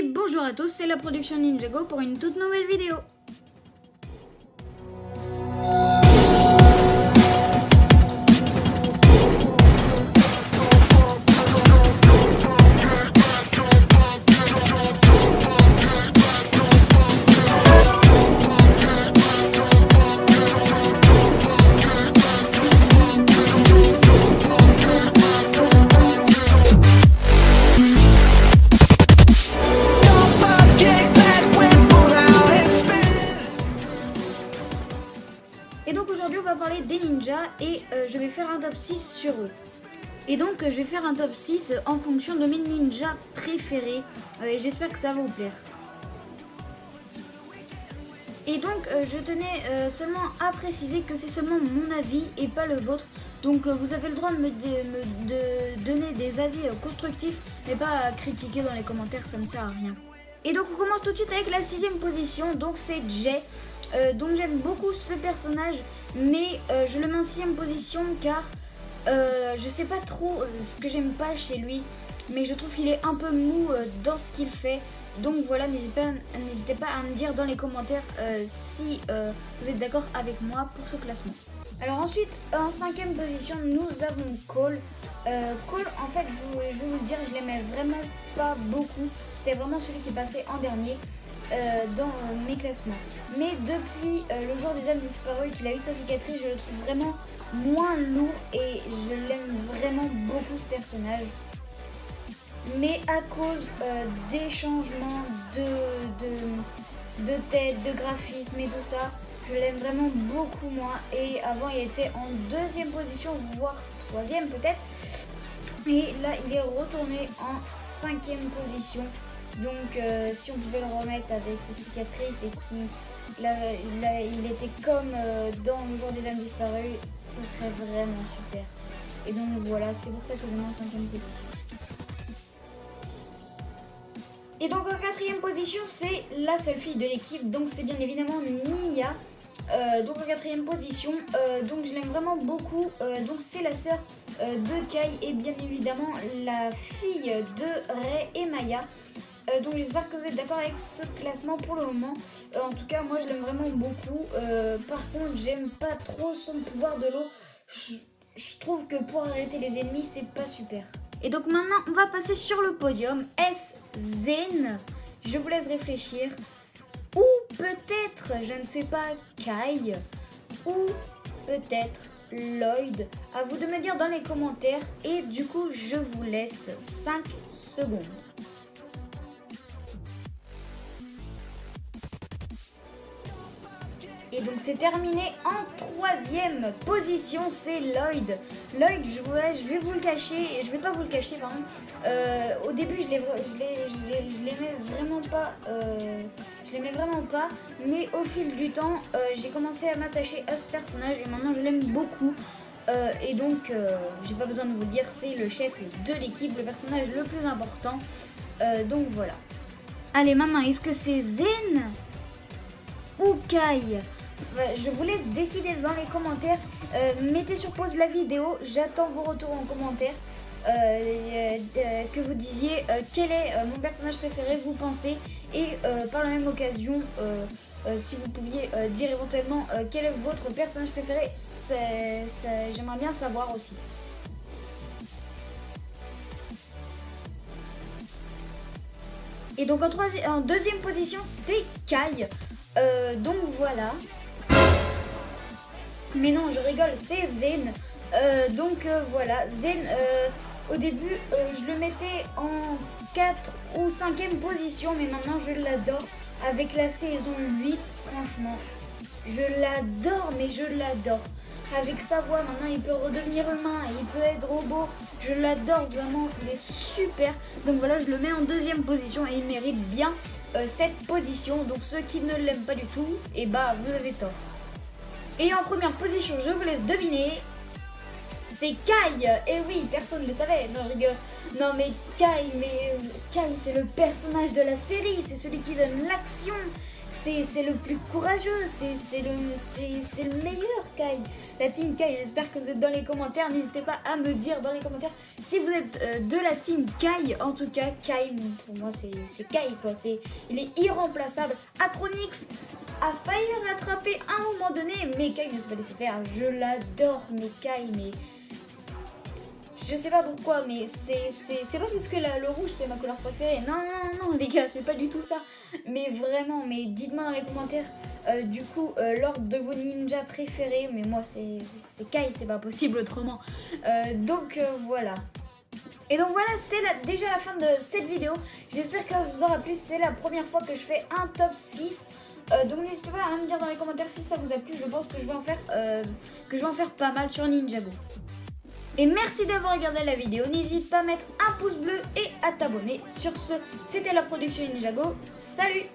Et bonjour à tous, c'est la production Ninjago pour une toute nouvelle vidéo. Et donc aujourd'hui on va parler des ninjas et je vais faire un top 6 sur eux. Et donc je vais faire un top 6 en fonction de mes ninjas préférés et j'espère que ça va vous plaire. Et donc je tenais seulement à préciser que c'est seulement mon avis et pas le vôtre. Donc vous avez le droit de me donner des avis constructifs mais pas à critiquer dans les commentaires, ça ne sert à rien. Et donc on commence tout de suite avec la 6ème position, donc c'est Jay. Donc j'aime beaucoup ce personnage, mais je le mets en 6ème position car je sais pas trop ce que j'aime pas chez lui, mais je trouve qu'il est un peu mou dans ce qu'il fait. Donc voilà, n'hésitez pas à me dire dans les commentaires si vous êtes d'accord avec moi pour ce classement. Alors ensuite, en 5ème position, nous avons Cole. Cole, en fait, je vais vous le dire, je l'aimais vraiment pas beaucoup. C'était vraiment celui qui passait en dernier dans mes classements. Mais depuis le jour des âmes disparues, qu'il a eu sa cicatrice, je le trouve vraiment moins lourd et je l'aime vraiment beaucoup ce personnage. Mais à cause des changements de tête, de graphisme et tout ça, je l'aime vraiment beaucoup moins. Et avant il était en 2ème position, voire 3ème peut-être. Et là il est retourné en 5ème position. Donc si on pouvait le remettre avec ses cicatrices et qu'il était comme dans le jour des âmes disparues, ce serait vraiment super. Et donc voilà, c'est pour ça que je mets en 5ème position. Et donc en 4ème position, c'est la seule fille de l'équipe, donc c'est bien évidemment Nia. Donc en 4ème position, donc je l'aime vraiment beaucoup, donc c'est la sœur de Kai et bien évidemment la fille de Rei et Maya. Donc j'espère que vous êtes d'accord avec ce classement pour le moment. En tout cas moi je l'aime vraiment beaucoup. Par contre j'aime pas trop son pouvoir de l'eau. Je trouve que pour arrêter les ennemis c'est pas super. Et donc maintenant on va passer sur le podium. Est-ce Zen? Je vous laisse réfléchir. Ou peut-être, je ne sais pas, Kai. Ou peut-être Lloyd. À vous de me dire dans les commentaires. Et du coup je vous laisse 5 secondes. Et donc c'est terminé en 3ème position, c'est Lloyd. Lloyd, je vais vous le cacher, je vais pas vous le cacher pardon. Au début je l'aimais vraiment pas, mais au fil du temps j'ai commencé à m'attacher à ce personnage et maintenant je l'aime beaucoup. Et donc j'ai pas besoin de vous le dire, c'est le chef de l'équipe, le personnage le plus important. Donc voilà. Allez maintenant, est-ce que c'est Zen ou Kai? Je vous laisse décider dans les commentaires. Mettez sur pause la vidéo, j'attends vos retours en commentaire. Que vous disiez quel est mon personnage préféré, vous pensez. Et par la même occasion, si vous pouviez dire éventuellement quel est votre personnage préféré, j'aimerais bien savoir aussi. Et donc en 2ème position, c'est Kai. Donc voilà. Mais non, je rigole, c'est Zen. Donc voilà, Zen, au début, je le mettais en 4 ou 5ème position, mais maintenant je l'adore. Avec la saison 8, franchement, je l'adore, mais je l'adore. Avec sa voix, maintenant il peut redevenir humain, il peut être robot. Je l'adore vraiment, il est super. Donc voilà, je le mets en 2ème position et il mérite bien cette position. Donc ceux qui ne l'aiment pas du tout, et bah vous avez tort. Et en 1ère position, je vous laisse deviner, c'est Kai. Et oui, personne ne le savait. Non, je rigole. Non mais Kai c'est le personnage de la série, c'est celui qui donne l'action, c'est le plus courageux, c'est le meilleur Kai. La team Kai, j'espère que vous êtes dans les commentaires. N'hésitez pas à me dire dans les commentaires si vous êtes de la team Kai. En tout cas, Kai, pour moi, c'est Kai, quoi. Il est irremplaçable. Acronix a failli le rattraper à un moment donné, mais Kai ne s'est pas laissé faire. Je l'adore, mais Kai, mais... Je sais pas pourquoi, mais c'est pas parce que le rouge c'est ma couleur préférée. Non, non, non, les gars, c'est pas du tout ça. Mais vraiment, mais dites-moi dans les commentaires, du coup, l'ordre de vos ninjas préférés. Mais moi, c'est Kai, c'est pas possible autrement. Donc, voilà. Et donc voilà, c'est déjà la fin de cette vidéo. J'espère que ça vous aura plu. C'est la première fois que je fais un top 6. Donc n'hésitez pas à me dire dans les commentaires si ça vous a plu. Je pense que je vais en faire pas mal sur Ninjago. Et merci d'avoir regardé la vidéo, n'hésite pas à mettre un pouce bleu et à t'abonner. Sur ce, c'était la production Ninjago, salut!